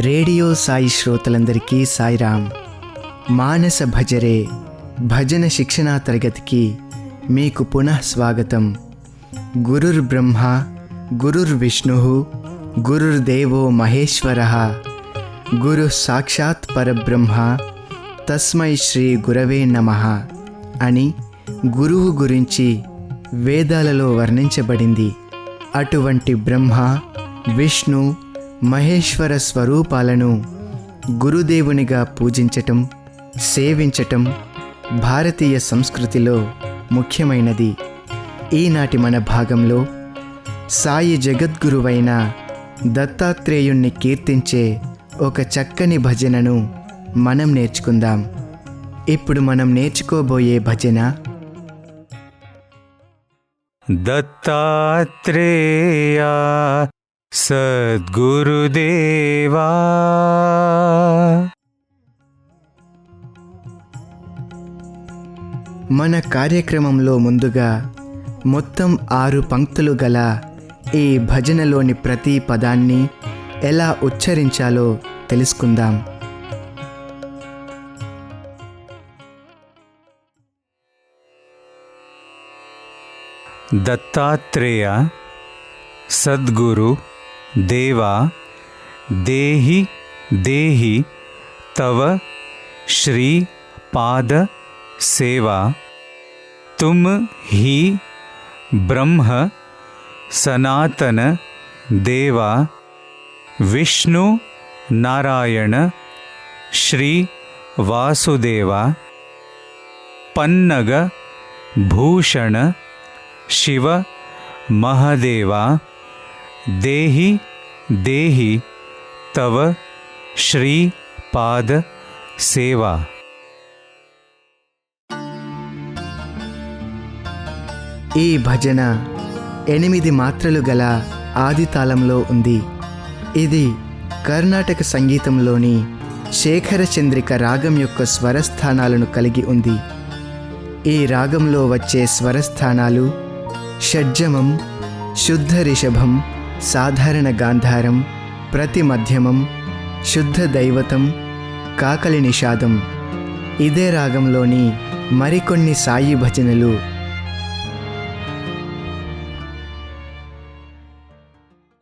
Radio Sai శ్రోతలందరికీ సాయిరామ్. మానస భజరే భజన శిక్షణా తరగతికి మీకు పునః స్వాగతం. గురుర్ బ్రహ్మ గురుర్ విష్ణు గురుర్దేవో మహేశ్వరః గురు సాక్షాత్ పరబ్రహ్మ తస్మై శ్రీ గురవే నమః అని గురువు గురించి వేదాలలో వర్ణించబడింది. అటువంటి బ్రహ్మ విష్ణు మహేశ్వర స్వరూపాలను గురుదేవునిగా పూజించటం, సేవించటం భారతీయ సంస్కృతిలో ముఖ్యమైనది. ఈనాటి మన భాగంలో సాయి జగద్గురువైన దత్తాత్రేయుణ్ణి కీర్తించే ఒక చక్కని భజనను మనం నేర్చుకుందాం. ఇప్పుడు మనం నేర్చుకోబోయే భజన దత్తాత్రేయ సద్గురుదేవా. మన కార్యక్రమంలో ముందుగా మొత్తం 6 పంక్తులు గల ఈ భజనలోని ప్రతి పదాన్ని ఎలా ఉచ్చరించాలో తెలుసుకుందాం. దత్తాత్రేయ సద్గురు దేవా దేహి దేహి తవ శ్రీ పాద సేవా. తుమ్ హి బ్రహ్మ సనాతన దేవా విష్ణు నారాయణ శ్రీ వాసుదేవా. పన్నగ భూషణ శివ మహదేవా దేహి దేహి తవ శ్రీ పాద సేవా. ఈ భజన 8 మాత్రలు గల ఆది తాళంలో ఉంది. ఇది కర్ణాటక సంగీతంలోని శేఖర చంద్రిక రాగం యొక్క స్వరస్థానాలను కలిగి ఉంది. ఈ రాగంలో వచ్చే స్వరస్థానాలు షడ్జమం, శుద్ధ రిషభం, సాధారణ గాంధారం, ప్రతి మధ్యమం, శుద్ధ దైవతం, కాకలి నిషాదం. ఇదే రాగంలోని మరికొన్ని సాయి భజనలు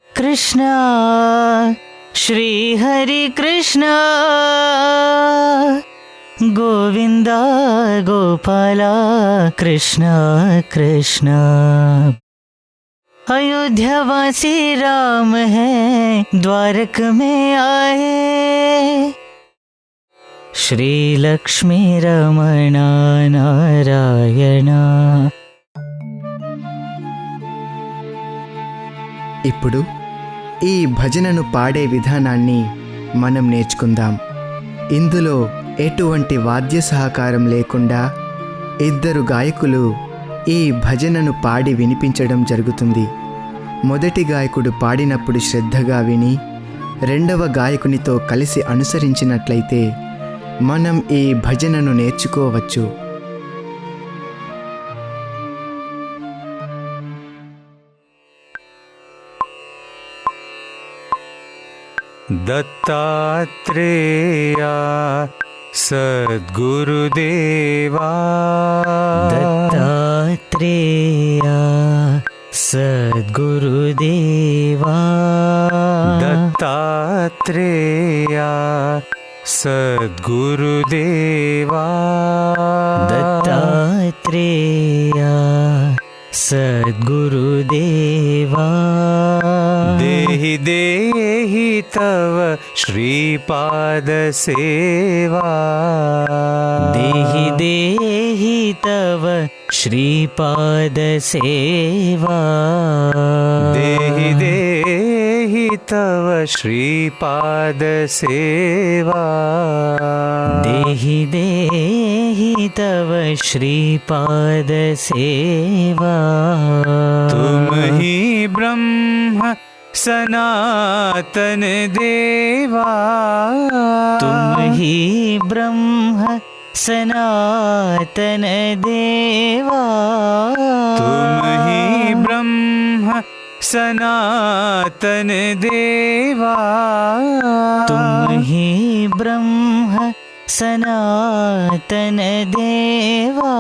కృష్ణ శ్రీ హరి కృష్ణ గోవింద గోపాల కృష్ణ కృష్ణ. अयोध्यावासी राम है द्वारक में आए. श्री लक्ष्मी रमण नारायण. ఇప్పుడు ఈ భజనను పాడే విధానాన్ని మనం నేర్చుకుందాం. ఇందులో ఎటువంటి వాద్య సహకారం లేకుండా 2 గాయకులు ఈ భజనను పాడి వినిపించడం జరుగుతుంది. మొదటి గాయకుడు పాడినప్పుడు శ్రద్ధగా విని రెండవ గాయకునితో కలిసి అనుసరించినట్లయితే మనం ఈ భజనను నేర్చుకోవచ్చు. దత్తాత్రేయ సద్గురుదేవా. దత్తాత్రేయ సద్గురుదేవా. దత్తాత్రేయ సద్గురుదేవా. దత్తాత్రేయ సద్గురుదేవా. దేహి దేహి తవ శ్రీపాద సేవా. దేహి దేహి తవ శ్రీపాద సేవా. దేహి దేహి తవ శ్రీపాద సేవా. దేహి దేహి తవ శ్రీపాద సేవా. तुम ही ब्रह्म सनातन देवा. तुम ही ब्रह्म सनातन देवा. तुम ही ब्रह्म सनातन देवा तुम ही ब्रह्म सनातन देवा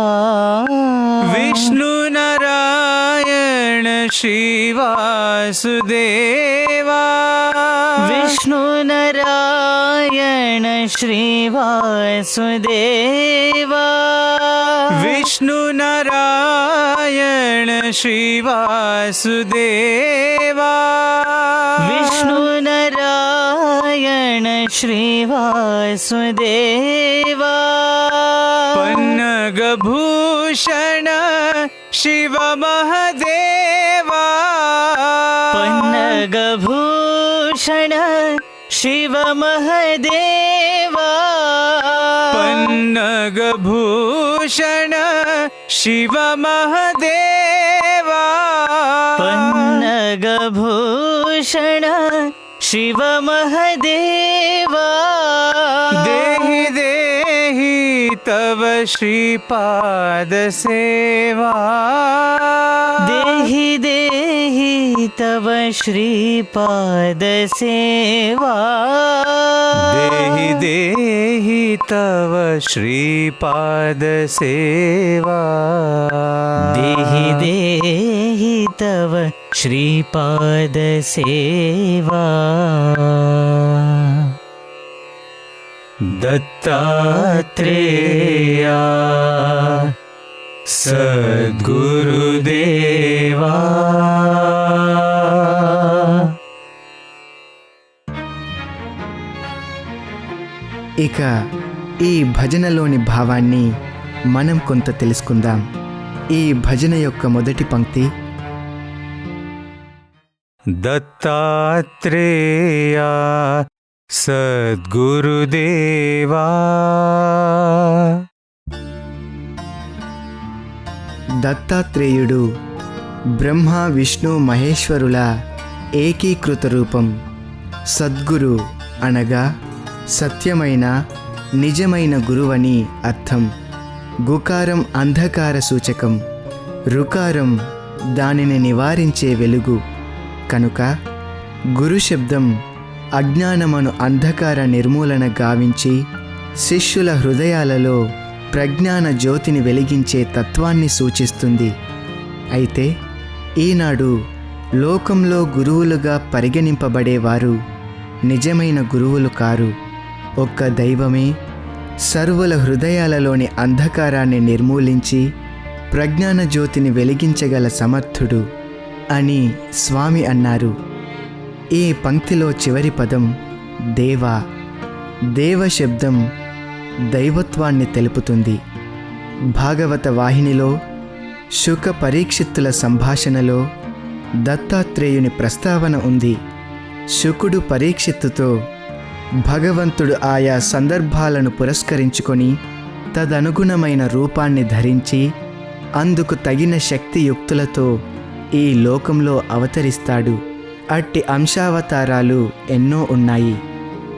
विष्णु नारायण श्री वासुदेवा विष्णु नारायण श्री वासुदेवा विष्णु नारायण श्री वासुदेवा विष्णु नारायण श्री वासुदेवा पन्नग भूषण शिव महदेवा पन्नग भूषण शिव महदेवा पन्नग भूषण शिव महदेवा पन्नग भूषण शिव महदेवा देहि देहि तव श्रीपाद सेवा देहि देहि तव श्रीपाद सेवा देहि देहि तव श्रीपाद सेवा देहि देहि तव श्रीपाद सेवा दत्तात्रेया सद्गुरुदेवा ఇక ఈ భజనలోని భావాన్ని మనం కొంత తెలుసుకుందాం. ఈ భజన యొక్క మొదటి పంక్తి दत्तात्रेया सद्गुरुदेवा దత్తాత్రేయుడు బ్రహ్మ విష్ణు మహేశ్వరుల ఏకీకృత రూపం. సద్గురు అనగా సత్యమైన నిజమైన గురువని అర్థం. గుకారం అంధకార సూచకం, రుకారం దానిని నివారించే వెలుగు. కనుక గురు శబ్దం అజ్ఞానమను అంధకార నిర్మూలన గావించి శిష్యుల హృదయాలలో ప్రజ్ఞాన జ్యోతిని వెలిగించే తత్వాన్ని సూచిస్తుంది. అయితే ఈనాడు లోకంలో గురువులుగా పరిగణింపబడేవారు నిజమైన గురువులు కారు. ఒక్క దైవమే సర్వుల హృదయాలలోని అంధకారాన్ని నిర్మూలించి ప్రజ్ఞాన జ్యోతిని వెలిగించగల సమర్థుడు అని స్వామి అన్నారు. ఈ పంక్తిలో చివరి పదం దేవా. దేవ శబ్దం దైవత్వాన్ని తెలుపుతుంది. భాగవత వాహినిలో శుక పరీక్షిత్తుల సంభాషణలో దత్తాత్రేయుని ప్రస్తావన ఉంది. శుకుడు పరీక్షిత్తుతో భగవంతుడు ఆయా సందర్భాలను పురస్కరించుకొని తదనుగుణమైన రూపాన్ని ధరించి అందుకు తగిన శక్తియుక్తులతో ఈ లోకంలో అవతరిస్తాడు. అట్టి అంశావతారాలు ఎన్నో ఉన్నాయి.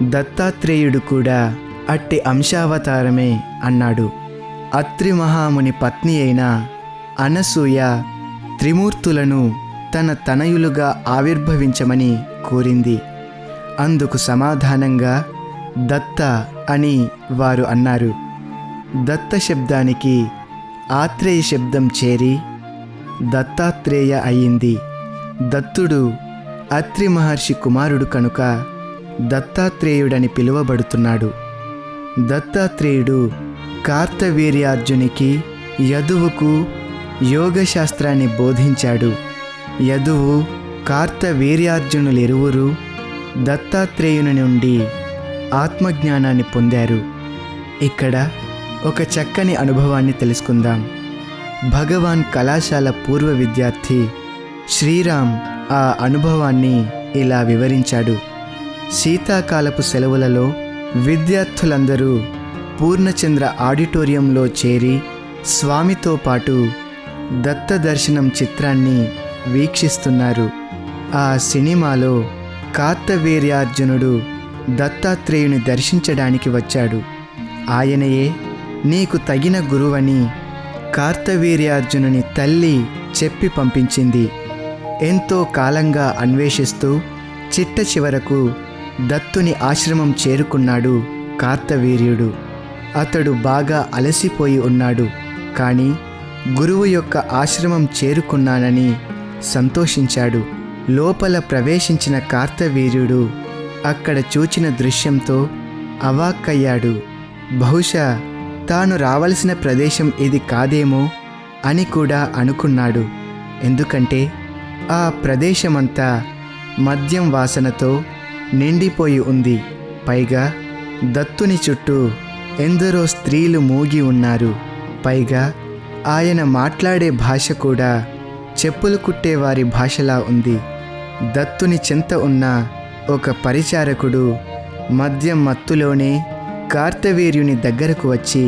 దత్తాత్రేయుడు కూడా అట్టి అంశావతారమే అన్నాడు. అత్రి మహాముని పత్ని అయిన అనసూయ త్రిమూర్తులను తన తనయులుగా ఆవిర్భవించమని కోరింది. అందుకు సమాధానంగా దత్త అని వారు అన్నారు. దత్త శబ్దానికి ఆత్రేయ శబ్దం చేరి దత్తాత్రేయ అయింది. దత్తుడు అత్రి మహర్షి కుమారుడు కనుక దత్తాత్రేయుడని పిలువబడుతున్నాడు. దత్తాత్రేయుడు కార్తవీర్యార్జునికి యదువుకు యోగశాస్త్రాన్ని బోధించాడు. యదువు కార్తవీర్యార్జునులిరువురు దత్తాత్రేయుని నుండి ఆత్మజ్ఞానాన్ని పొందారు. ఇక్కడ ఒక చక్కని అనుభవాన్ని తెలుసుకుందాం. భగవాన్ కళాశాల పూర్వ విద్యార్థి శ్రీరామ్ ఆ అనుభవాన్ని ఇలా వివరించాడు. శీతాకాలపు సెలవులలో విద్యార్థులందరూ పూర్ణచంద్ర ఆడిటోరియంలో చేరి స్వామితో పాటు దత్త దర్శనం చిత్రాన్ని వీక్షిస్తున్నారు. ఆ సినిమాలో కార్తవీర్యార్జునుడు దత్తాత్రేయుని దర్శించడానికి వచ్చాడు. ఆయనయే నీకు తగిన గురువని కార్తవీర్యార్జునుని తల్లి చెప్పి పంపించింది. ఎంతో కాలంగా అన్వేషిస్తూ చిట్ట చివరకు దత్తుని ఆశ్రమం చేరుకున్నాడు కార్తవీర్యుడు. అతడు బాగా అలసిపోయి ఉన్నాడు. కానీ గురువు యొక్క ఆశ్రమం చేరుకున్నానని సంతోషించాడు. లోపల ప్రవేశించిన కార్తవీర్యుడు అక్కడ చూచిన దృశ్యంతో అవాక్కయ్యాడు. బహుశా తాను రావలసిన ప్రదేశం ఇది కాదేమో అని కూడా అనుకున్నాడు. ఎందుకంటే ఆ ప్రదేశమంతా మద్యం వాసనతో నిండిపోయి ఉంది. పైగా దత్తుని చుట్టూ ఎందరో స్త్రీలు మూగి ఉన్నారు. పైగా ఆయన మాట్లాడే భాష కూడా చెప్పులు కుట్టేవారి భాషలా ఉంది. దత్తుని చెంత ఉన్న ఒక పరిచారకుడు మద్యం మత్తులోనే కార్తవీర్యుని దగ్గరకు వచ్చి,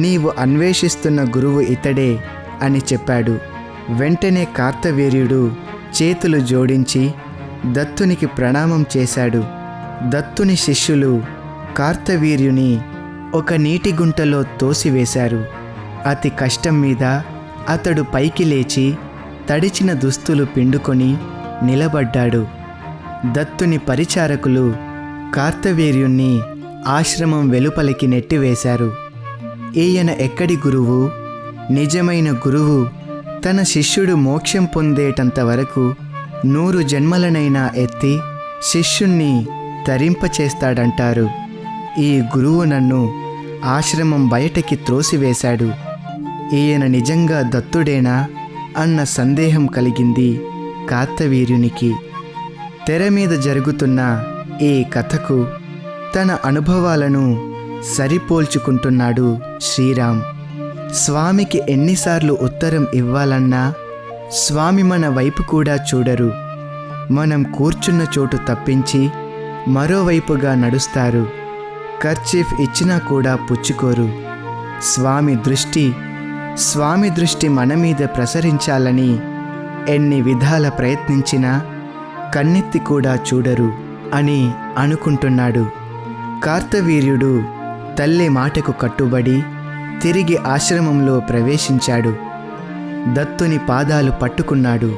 నీవు అన్వేషిస్తున్న గురువు ఇతడే అని చెప్పాడు. వెంటనే కార్తవీర్యుడు చేతులు జోడించి దత్తునికి ప్రణామం చేశాడు. దత్తుని శిష్యులు కార్తవీర్యుని ఒక నీటి గుంటలో తోసివేశారు. అతి కష్టం మీద అతడు పైకి లేచి తడిచిన దుస్తులు పిండుకొని నిలబడ్డాడు. దత్తుని పరిచారకులు కార్తవీర్యుణ్ణి ఆశ్రమం వెలుపలికి నెట్టివేశారు. ఈయన ఎక్కడి గురువు? నిజమైన గురువు తన శిష్యుడు మోక్షం పొందేటంత వరకు 100 జన్మలనైనా ఎత్తి శిష్యుణ్ణి తరింపచేస్తాడంటారు. ఈ గురువు నన్ను ఆశ్రమం బయటకి త్రోసివేశాడు. ఈయన నిజంగా దత్తుడేనా అన్న సందేహం కలిగింది కార్తవీర్యునికి. తెర మీద జరుగుతున్న ఈ కథకు తన అనుభవాలను సరిపోల్చుకుంటున్నాడు శ్రీరామ్. స్వామికి ఎన్నిసార్లు ఉత్తరం ఇవ్వాలన్నా స్వామి మన వైపు కూడా చూడరు. మనం కూర్చున్న చోటు తప్పించి మరోవైపుగా నడుస్తారు. కర్చీఫ్ ఇచ్చినా కూడా పుచ్చుకోరు. స్వామి దృష్టి మన మీద ప్రసరించాలని ఎన్ని విధాల ప్రయత్నించినా కన్నెత్తి కూడా చూడరు అని అనుకుంటున్నాడు. కార్తవీర్యుడు తల్లి మాటకు కట్టుబడి తిరిగి ఆశ్రమంలో ప్రవేశించాడు. దత్తుని పాదాలు పట్టుకున్నాడు.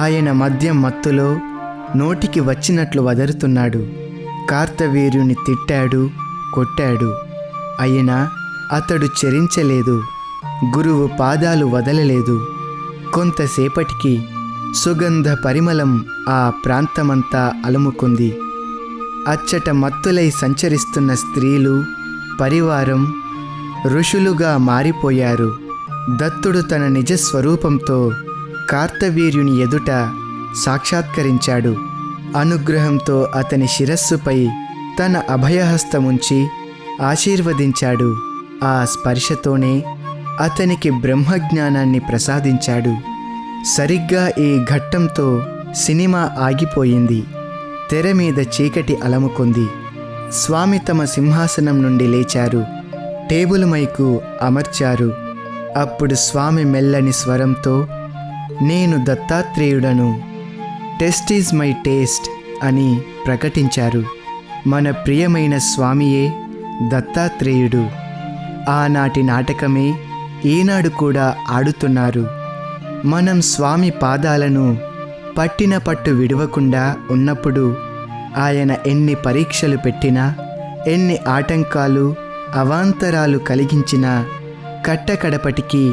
ఆయన మద్యం మత్తులో నోటికి వచ్చినట్లు వదరుతున్నాడు. కార్తవీర్యుని తిట్టాడు, కొట్టాడు. అయినా అతడు చెరించలేదు. గురువు పాదాలు వదలలేదు. కొంతసేపటికి సుగంధ పరిమళం ఆ ప్రాంతమంతా అలుముకుంది. అచ్చట మత్తులై సంచరిస్తున్న స్త్రీలు, పరివారం ఋషులుగా మారిపోయారు. దత్తుడు తన నిజస్వరూపంతో కార్తవీర్యుని ఎదుట సాక్షాత్కరించాడు. అనుగ్రహంతో అతని శిరస్సుపై తన అభయహస్తముంచి ఆశీర్వదించాడు. ఆ స్పర్శతోనే అతనికి బ్రహ్మజ్ఞానాన్ని ప్రసాదించాడు. సరిగ్గా ఈ ఘట్టంతో సినిమా ఆగిపోయింది. తెర మీద చీకటి అలముకుంది. స్వామి తమ సింహాసనం నుండి లేచారు. టేబుల్ మైకు అమర్చారు. అప్పుడు స్వామి మెల్లని స్వరంతో, నేను దత్తాత్రేయుడను, టెస్ట్ ఈజ్ మై టేస్ట్ అని ప్రకటించారు. మన ప్రియమైన స్వామియే దత్తాత్రేయుడు. ఆనాటి నాటకమే ఈనాడు కూడా ఆడుతున్నారు. మనం స్వామి పాదాలను పట్టిన పట్టు విడవకుండా ఉన్నప్పుడు ఆయన ఎన్ని పరీక్షలు పెట్టినా, ఎన్ని ఆటంకాలు అవాంతరాలు కలిగించినా కట్టకడపటికి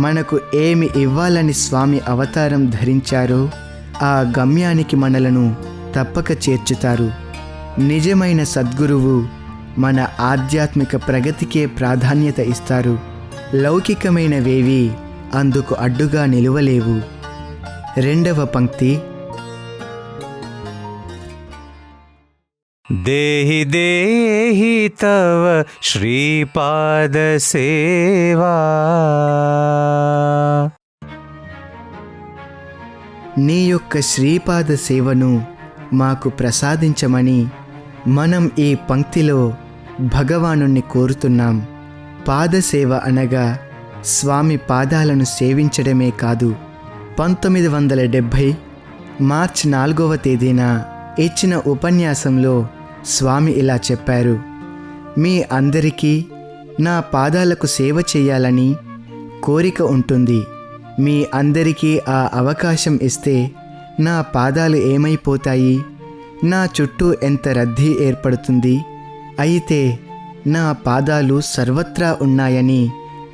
మనకు ఏమి ఇవ్వాలని స్వామి అవతారం ధరించారో ఆ గమ్యానికి మనలను తప్పక చేర్చుతారు. నిజమైన సద్గురువు మన ఆధ్యాత్మిక ప్రగతికే ప్రాధాన్యత ఇస్తారు. లౌకికమైనవేవి అందుకు అడ్డుగా నిలువలేవు. 2వ పంక్తి. దేహి దేహి తవ శ్రీపాద సేవా. నీ యొక్క శ్రీపాద సేవను మాకు ప్రసాదించమని మనం ఈ పంక్తిలో భగవానుణ్ణి కోరుతున్నాం. పాదసేవ అనగా స్వామి పాదాలను సేవించడమే కాదు. 1970 మార్చి 4వ తేదీన ఇచ్చిన ఉపన్యాసంలో స్వామి ఇలా చెప్పారు, మీ అందరికీ నా పాదాలకు సేవ చేయాలని కోరిక ఉంటుంది. మీ అందరికీ ఆ అవకాశం ఇస్తే నా పాదాలు ఏమైపోతాయి? నా చుట్టూ ఎంత రద్దీ ఏర్పడుతుంది? అయితే నా పాదాలు సర్వత్రా ఉన్నాయని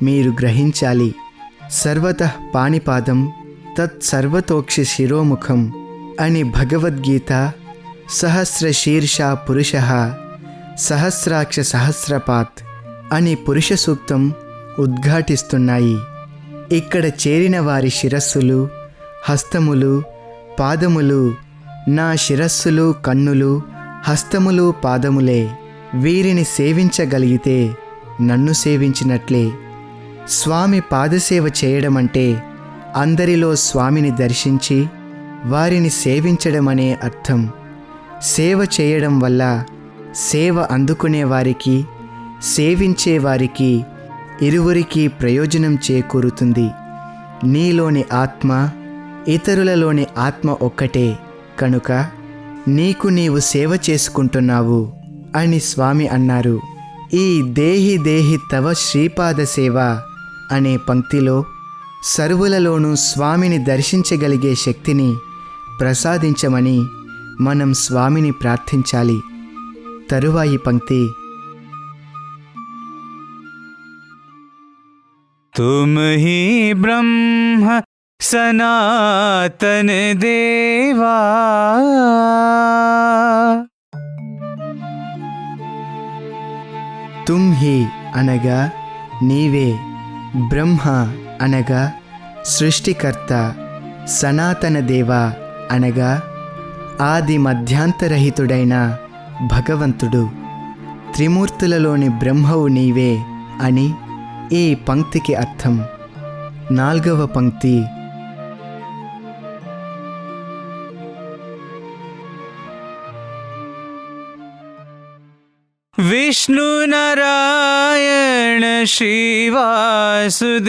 మీరు గ్రహించాలి. సర్వతః పాణిపాదం తత్సర్వతోక్షి శిరోముఖం అని భగవద్గీత, సహస్రశీర్షా పురుష సహస్రాక్ష సహస్రపాత్ అని పురుష సూక్తం ఉద్ఘాటిస్తున్నాయి. ఇక్కడ చేరిన వారి శిరస్సులు, హస్తములు, పాదములు నా శిరస్సులు, కన్నులు, హస్తములు, పాదములే. వీరిని సేవించగలిగితే నన్ను సేవించినట్లే. స్వామి పాదసేవ చేయడమంటే అందరిలో స్వామిని దర్శించి వారిని సేవించడమనే అర్థం. సేవ చేయడం వల్ల సేవ అందుకునే వారికి, సేవించే వారికి ఇరువురికి ప్రయోజనం చేకూరుతుంది. నీలోని ఆత్మ, ఇతరులలోని ఆత్మ ఒక్కటే కనుక నీకు నీవు సేవ చేసుకుంటున్నావు అని స్వామి అన్నారు. ఈ దేహి దేహి తవ శ్రీపాద సేవ అనే పంక్తిలో సర్వులలోనూ స్వామిని దర్శించగలిగే శక్తిని ప్రసాదించమని మనం స్వామిని ప్రార్థించాలి. తరువాయి పంక్తి: तुम ही ब्रह्म सनातन देवा, తుమ్ హి అనగా నీవే, బ్రహ్మ అనగా సృష్టికర్త, సనాతన దేవ అనగా ఆది మధ్యాంతరహితుడైన భగవంతుడు, త్రిమూర్తులలోని బ్రహ్మవు నీవే అని ఈ పంక్తికి అర్థం. 4వ పంక్తి: विष्णु नारायण श्री वासुदेवा,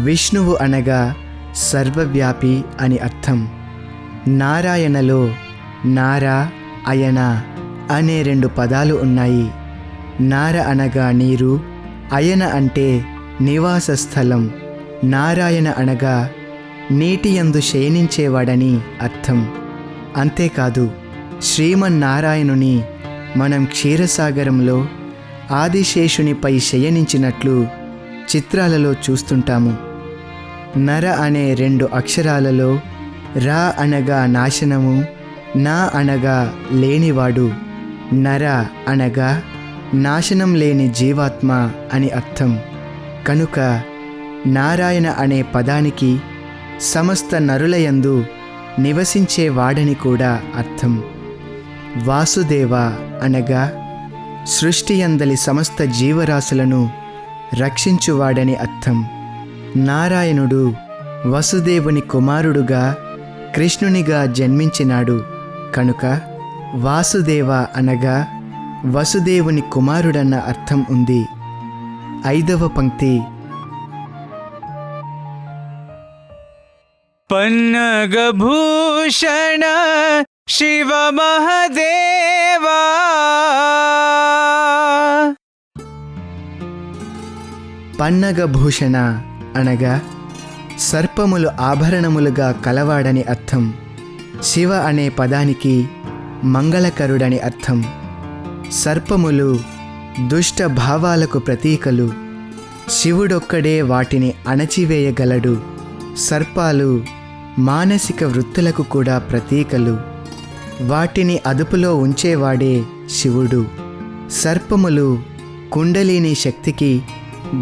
విష్ణువు అనగా సర్వవ్యాపి అని అర్థం. నారాయణలో నారా, అయన అనే 2 పదాలు ఉన్నాయి. నార అనగా నీరు, అయన అంటే నివాస స్థలం. నారాయణ అనగా నీటియందు శయనించేవాడని అర్థం. అంతేకాదు, శ్రీమన్నారాయణుని మనం క్షీరసాగరంలో ఆదిశేషునిపై శయనించినట్లు చిత్రాలలో చూస్తుంటాము. నర అనే 2 అక్షరాలలో రా అనగా నాశనము, నా అనగా లేనివాడు, నర అనగా నాశనం లేని జీవాత్మ అని అర్థం. కనుక నారాయణ అనే పదానికి సమస్త నరులయందు నివసించేవాడని కూడా అర్థం. వాసుదేవ అనగా సృష్టియందలి సమస్త జీవరాశులను రక్షించువాడని అర్థం. నారాయణుడు వసుదేవుని కుమారుడుగా కృష్ణునిగా జన్మించినాడు కనుక వాసుదేవ అనగా వసుదేవుని కుమారుడన్న అర్థం ఉంది. 5వ పంక్తి: पन्नगभूषण शिव महदेवा, పన్నగభూషణ అనగా సర్పములు ఆభరణములుగా కలవాడని అర్థం. శివ అనే పదానికి మంగళకరుడని అర్థం. సర్పములు దుష్ట భావాలకు ప్రతీకలు. శివుడొక్కడే వాటిని అణచివేయగలడు. సర్పాలు మానసిక వృత్తులకు కూడా ప్రతీకలు. వాటిని అదుపులో ఉంచేవాడే శివుడు. సర్పములు కుండలిని శక్తికి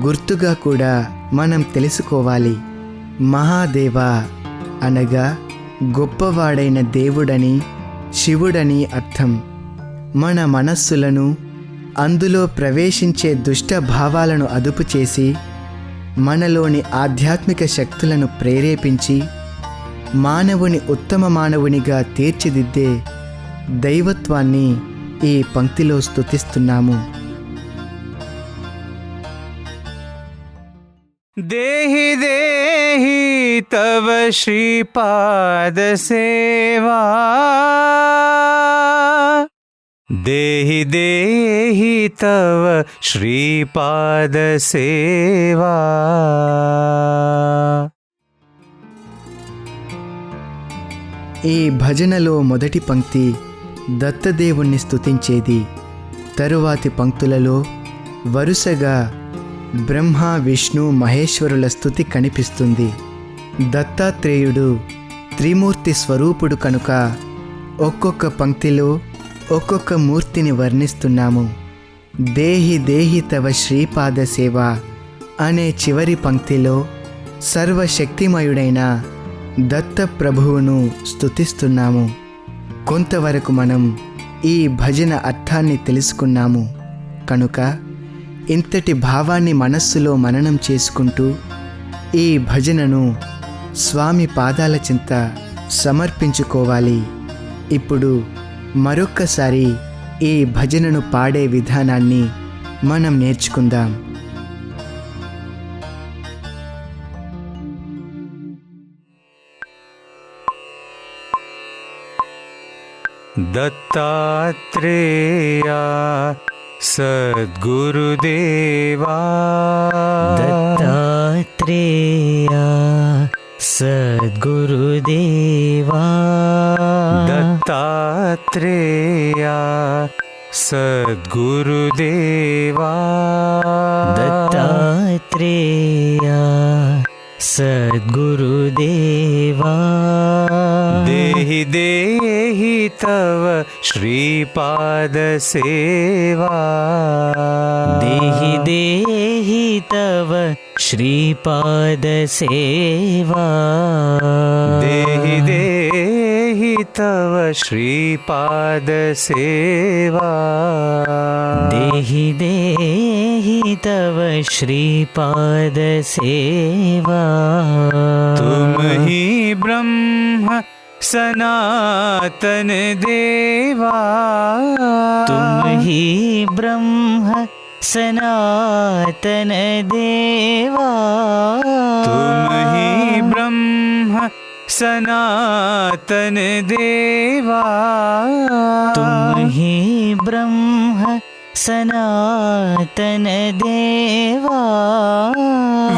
గుర్తుగా కూడా మనం తెలుసుకోవాలి. మహాదేవ అనగా గొప్పవాడైన దేవుడని, శివుడని అర్థం. మన మనస్సులను, అందులో ప్రవేశించే దుష్ట భావాలను అదుపు చేసి మనలోని ఆధ్యాత్మిక శక్తులను ప్రేరేపించి మానవుని ఉత్తమ మానవునిగా తీర్చిదిద్దే దైవత్వాన్ని ఈ పంక్తిలో స్తుతిస్తున్నాము. देहि देहि तव श्रीपाद सेवा, देहि देहि तव श्रीपादसेवा। ఈ భజనలో మొదటి పంక్తి దత్తదేవుణ్ణి స్తుతించేది. తరువాతి పంక్తులలో వరుసగా బ్రహ్మ, విష్ణు, మహేశ్వరుల స్తుతి కనిపిస్తుంది. దత్తాత్రేయుడు త్రిమూర్తి స్వరూపుడు కనుక ఒక్కొక్క పంక్తిలో ఒక్కొక్క మూర్తిని వర్ణిస్తున్నాము. దేహి దేహి తవ శ్రీపాద సేవ అనే చివరి పంక్తిలో సర్వశక్తిమయుడైన దత్త ప్రభువును స్తుతిస్తున్నాము. కొంతవరకు మనం ఈ భజన అర్థాన్ని తెలుసుకున్నాము కనుక ఇంతటి భావాన్ని మనస్సులో మననం చేసుకుంటూ ఈ భజనను స్వామి పాదాల చింత సమర్పించుకోవాలి. ఇప్పుడు మరొక్కసారి ఈ భజనను పాడే విధానాన్ని మనం నేర్చుకుందాం. दत्तात्रेया सद्गुरुदेवा। दत्तात्रेया सद्गुरुदेवा। दत्तात्रेया सद्गुरुदेवा। दत्तात्रेया सद्गुरुदेवा। देहि देहि तव श्रीपादसेवा। देहि देहि तव श्रीपादसेवा। देहि देहि तव श्रीपादसेवा। देहि देहि तव श्रीपादसेवा। तुम ही ब्रह्म सनातन देवा। तुम ही ब्रह्म सनातन देवा। तुम ही ब्रह्म सनातन देवा। तुम ही ब्रह्म सनातन देवा।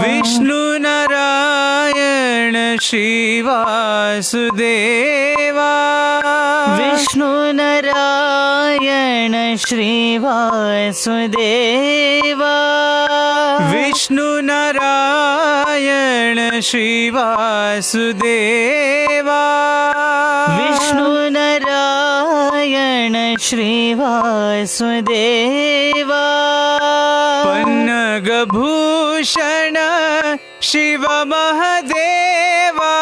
विष्णु नारायण श्रीवासुदेवा। विष्णु नारायण श्रीवासुदेवा। विष्णु नारायण श्रीवासुदेवा। विष्णु नारायण श्रीवासुदेवा। पन्नगभूषण शिव महदेवा।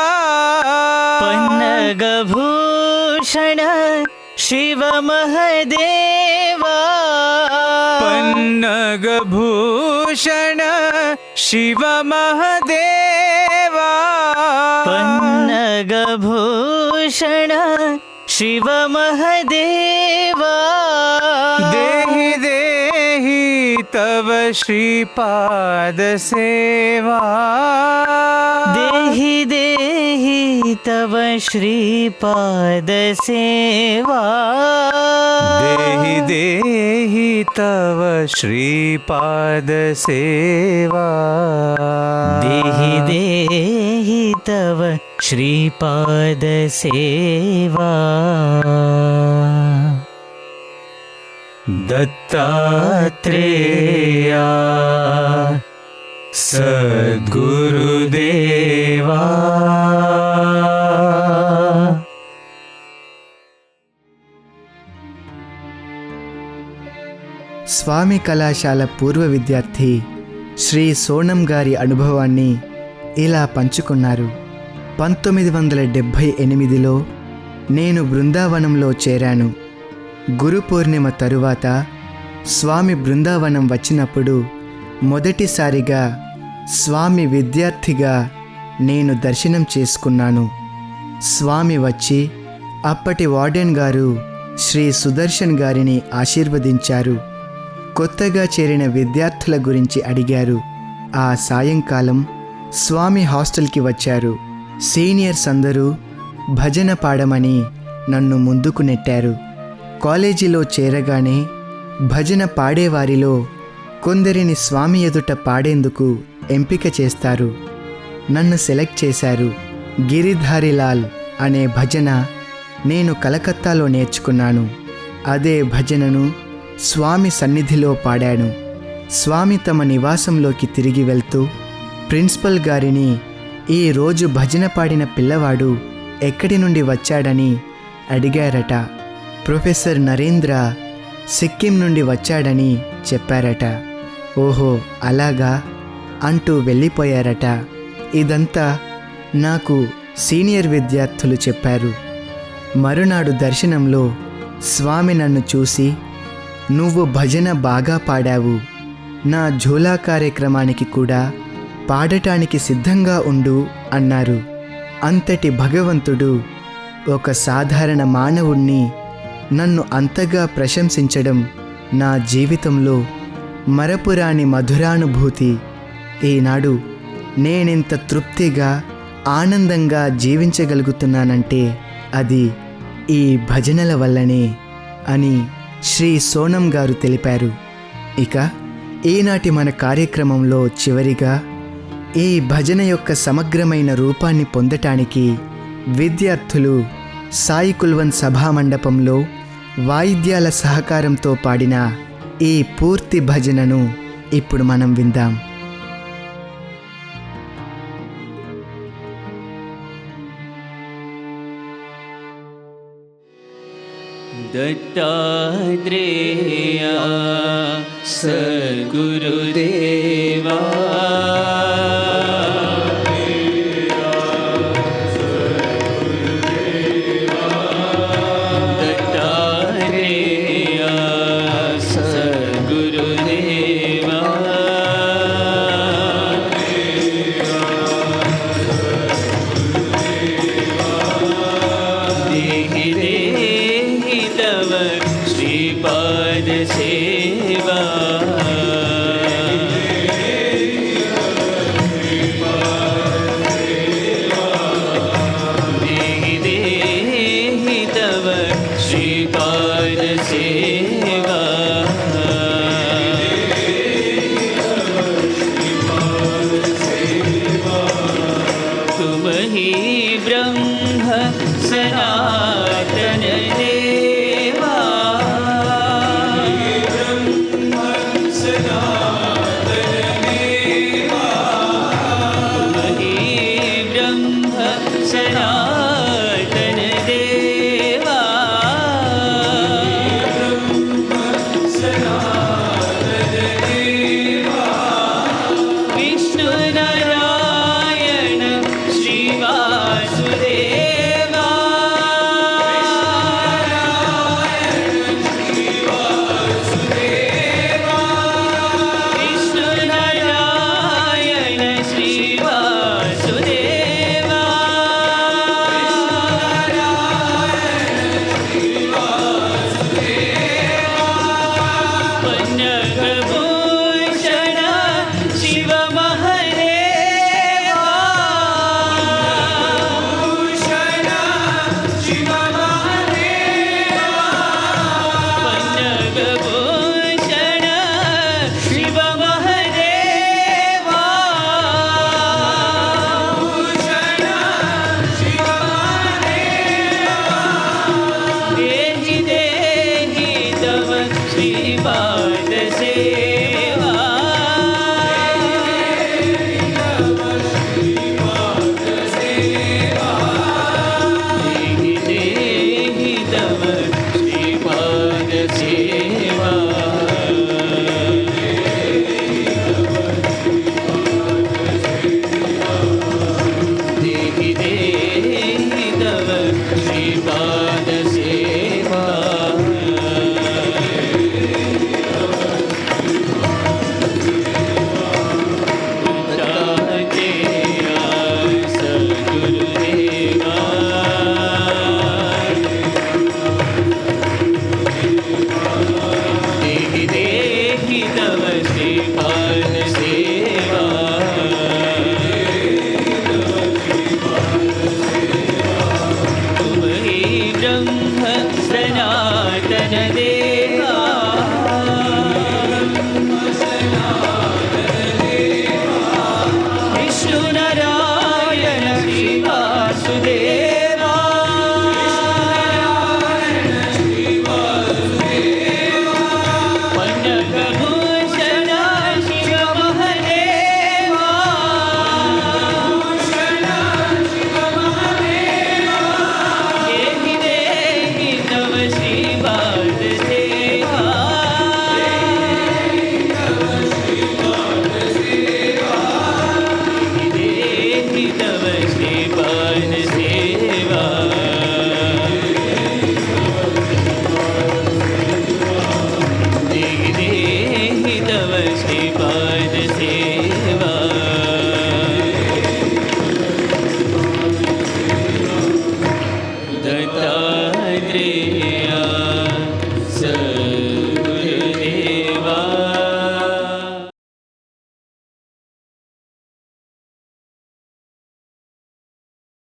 पन्नगभूषण शिव महदेवा। पन्नगभूषण शिव महदेवा। पन्नगभूषण शिव महदेवा। देहि देहि तव श्रीपाद सेवा। देहि देहि तव श्रीपाद सेवा। देहि देहि तव श्रीपाद सेवा। देहि देहि तव श्रीपाद सेवा। दत्तात्रेया सद्गुरुदेवा। స్వామి కళాశాల పూర్వ విద్యార్థి శ్రీ సోనం గారి అనుభవాన్ని ఇలా పంచుకున్నారు. 1978లో నేను బృందావనంలో చేరాను. గురు పూర్ణిమ తరువాత స్వామి బృందావనం వచ్చినప్పుడు మొదటిసారిగా స్వామి విద్యార్థిగా నేను దర్శనం చేసుకున్నాను. స్వామి వచ్చి అప్పటి వార్డెన్ గారు శ్రీ సుదర్శన్ గారిని ఆశీర్వదించారు. కొత్తగా చేరిన విద్యార్థుల గురించి అడిగారు. ఆ సాయంకాలం స్వామి హాస్టల్కి వచ్చారు. సీనియర్స్ అందరూ భజన పాడమని నన్ను ముందుకు నెట్టారు. కాలేజీలో చేరగానే భజన పాడేవారిలో కొందరిని స్వామి ఎదుట పాడేందుకు ఎంపిక చేస్తారు. నన్ను సెలెక్ట్ చేశారు. గిరిధారిలాల్ అనే భజన నేను కలకత్తాలో నేర్చుకున్నాను. అదే భజనను స్వామి సన్నిధిలో పాడాను. స్వామి తమ నివాసంలోకి తిరిగి వెళ్తూ ప్రిన్సిపల్ గారిని ఈ రోజు భజన పాడిన పిల్లవాడు ఎక్కడి నుండి వచ్చాడని అడిగారట. ప్రొఫెసర్ నరేంద్ర సిక్కిం నుండి వచ్చాడని చెప్పారట. ఓహో అలాగా అంటూ వెళ్ళిపోయారట. ఇదంతా నాకు సీనియర్ విద్యార్థులు చెప్పారు. మరునాడు దర్శనంలో స్వామి నన్ను చూసి, నువ్వు భజన బాగా పాడావు, నా ఝోలా కార్యక్రమానికి కూడా పాడటానికి సిద్ధంగా ఉండు అన్నారు. అంతటి భగవంతుడు ఒక సాధారణ మానవుణ్ణి నన్ను అంతగా ప్రశంసించడం నా జీవితంలో మరపురాని మధురానుభూతి. ఈనాడు నేనింత తృప్తిగా ఆనందంగా జీవించగలుగుతున్నానంటే అది ఈ భజనల వల్లనే అని శ్రీ సోనం గారు తెలిపారు. ఇక ఈనాటి మన కార్యక్రమంలో చివరిగా ఈ భజన యొక్క సమగ్రమైన రూపాన్ని పొందటానికి విద్యార్థులు సాయి కుల్వన్ సభామండపంలో వాయిద్యాల సహకారంతో పాడిన ఈ పూర్తి భజనను ఇప్పుడు మనం విందాం. दत्तात्रेया सद्गुरुदेवा